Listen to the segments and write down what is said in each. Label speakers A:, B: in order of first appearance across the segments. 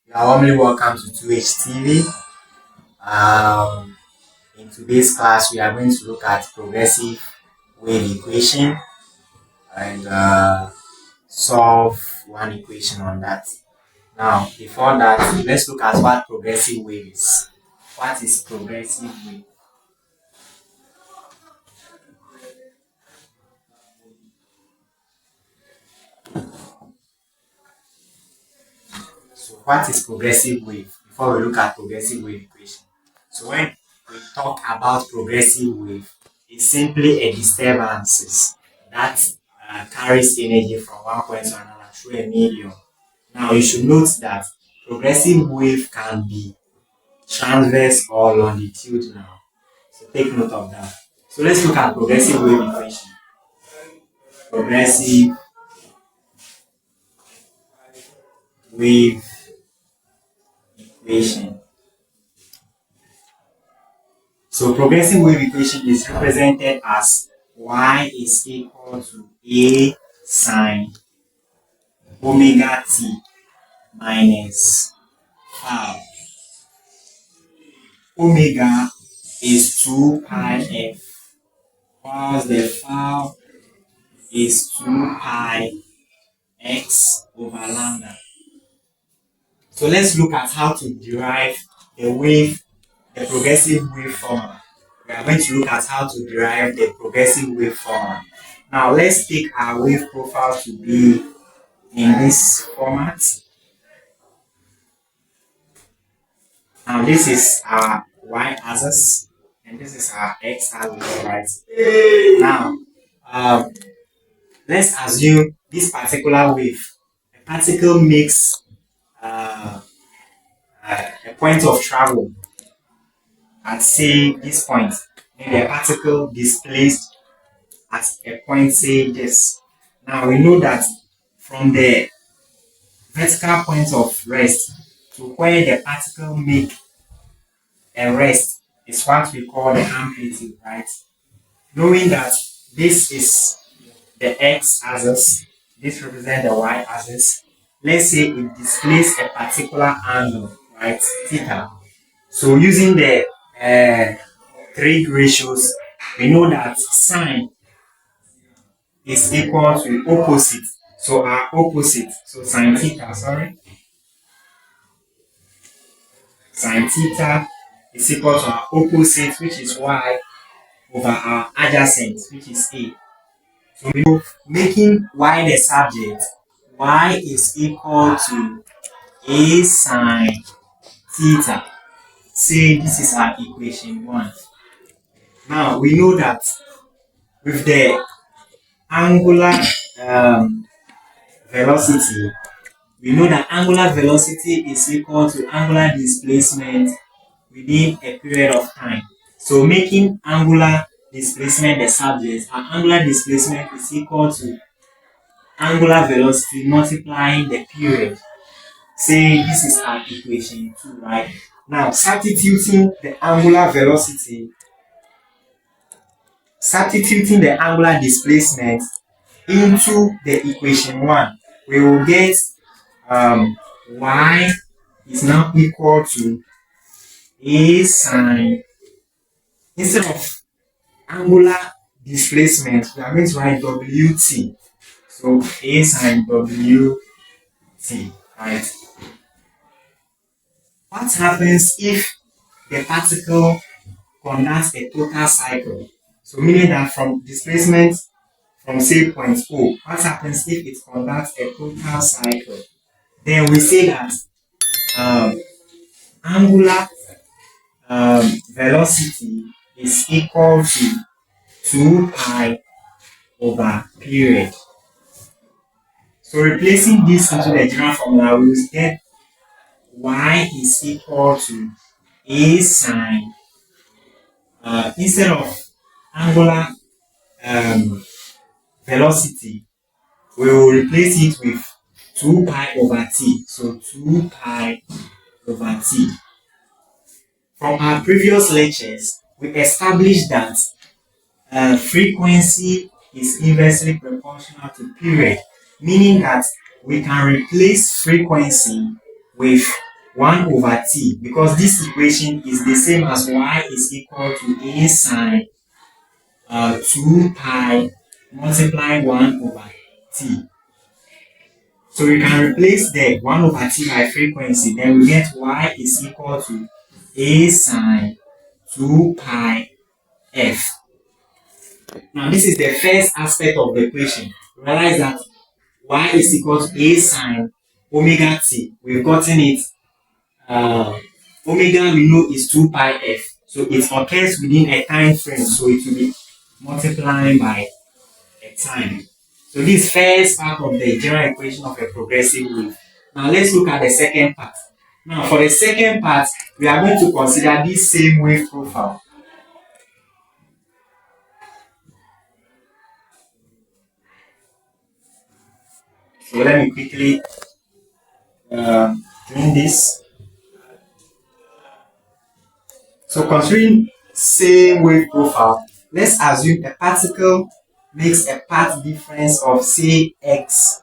A: You are warmly welcome to 2H TV. In today's class, we are going to look at progressive wave equation and solve one equation on that. Now, before that, let's look at what progressive wave is. What is progressive wave? So, what is progressive wave? Before we look at progressive wave equation. So, when we talk about progressive wave, it's simply a disturbance that carries energy from one point to another through a medium. Now, you should note that progressive wave can be transverse or longitudinal. So, take note of that. So, let's look at progressive wave equation. Progressive wave equation. So progressive wave equation is represented as y is equal to a sine omega t minus phi. Omega is 2 pi f, whilst the phi is 2 pi x over lambda. So let's look at how to derive the progressive wave formula. We are going to look at how to derive the progressive wave formula. Now let's take our wave profile to be in this format. Now this is our y-axis and this is our x-axis, right? Now let's assume this particular wave, a particle makes a point of travel at say this point, maybe a particle displaced at a point say this. Now we know that from the vertical point of rest to where the particle make a rest is what we call the amplitude, right? Knowing that this is the x-axis, this represents the y-axis. Let's say it displays a particular angle, right, theta. So using the trig ratios, we know that sine is equal to opposite. So our opposite, so sine theta, sine theta is equal to our opposite, which is y, over our adjacent, which is a. So we know, making y the subject, y is equal to a sine theta. Say this is our equation 1. Now we know that with the angular velocity, we know that angular velocity is equal to angular displacement within a period of time. So making angular displacement the subject, our angular displacement is equal to angular velocity multiplying the period. Say this is our equation 2, right? Now substituting the angular displacement into the equation 1, we will get y is now equal to a sine, instead of angular displacement, we are going to write wt. So a sine wt, right? What happens if the particle conducts a total cycle? So meaning that from displacement from say point O, what happens if it conducts a total cycle? Then we say that angular velocity is equal to 2 pi over period. So replacing this into the general formula, we will get y is equal to a sine, instead of angular velocity, we will replace it with 2 pi over t. So 2 pi over t. From our previous lectures, we established that frequency is inversely proportional to period, meaning that we can replace frequency with 1 over t, because this equation is the same as y is equal to a sine 2 pi multiplying 1 over t. So we can replace the 1 over t by frequency, then we get y is equal to a sine 2 pi f. Now this is the first aspect of the equation. Realize that y is equal to a sine omega t. We've gotten it. Omega we know is 2 pi f. So it occurs within a time frame. So it will be multiplying by a time. So this first part of the general equation of a progressive wave. Now let's look at the second part. Now for the second part, we are going to consider this same wave profile. So let me quickly clean this. So considering same wave profile, let's assume a particle makes a path difference of say x.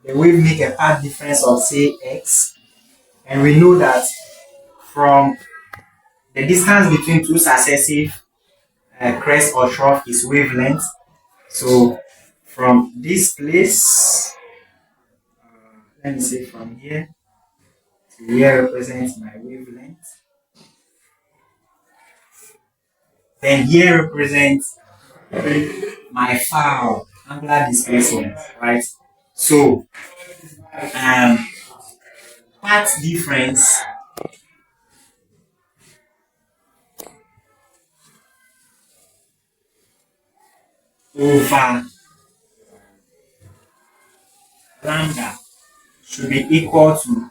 A: The wave makes a path difference of say x, and we know that from the distance between two successive crest or trough is wavelength. So from this place, let me say from here to here represents my wavelength. Then here represents my far angular displacement, right? So path difference over lambda should be equal to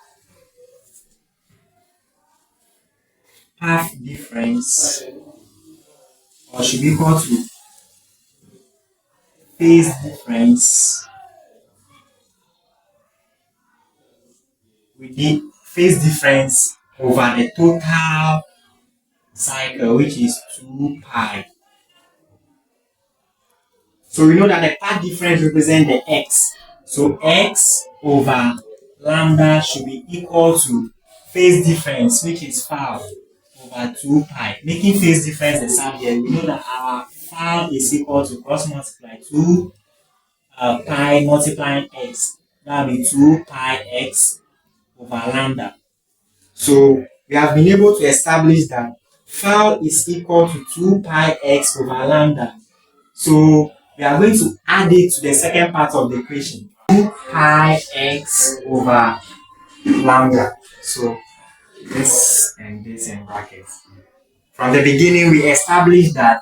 A: path difference, or should be equal to phase difference with the phase difference over the total cycle, which is 2 pi. So we know that the path difference represents the x. So x over lambda should be equal to phase difference, which is phi over 2 pi. Making phase difference the same here, we know that our phi is equal to cross multiply 2 pi multiplying x. That will be 2 pi x over lambda. So we have been able to establish that phi is equal to 2 pi x over lambda. So we are going to add it to the second part of the equation. 2 pi x over lambda. So this and this in brackets. From the beginning, we established that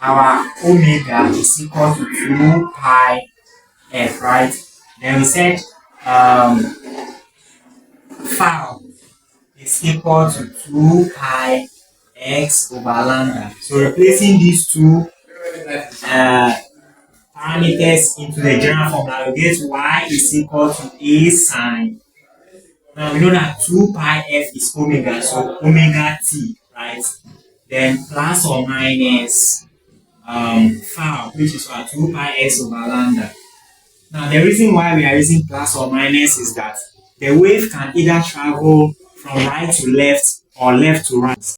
A: our omega is equal to 2 pi f, right? Then we said phi is equal to 2 pi x over lambda. So replacing these two parameters into the general formula, we get y is equal to a sine. Now we know that 2 pi f is omega, so omega t, right? Then plus or minus phi, which is our 2 pi x over lambda. Now the reason why we are using plus or minus is that the wave can either travel from right to left or left to right.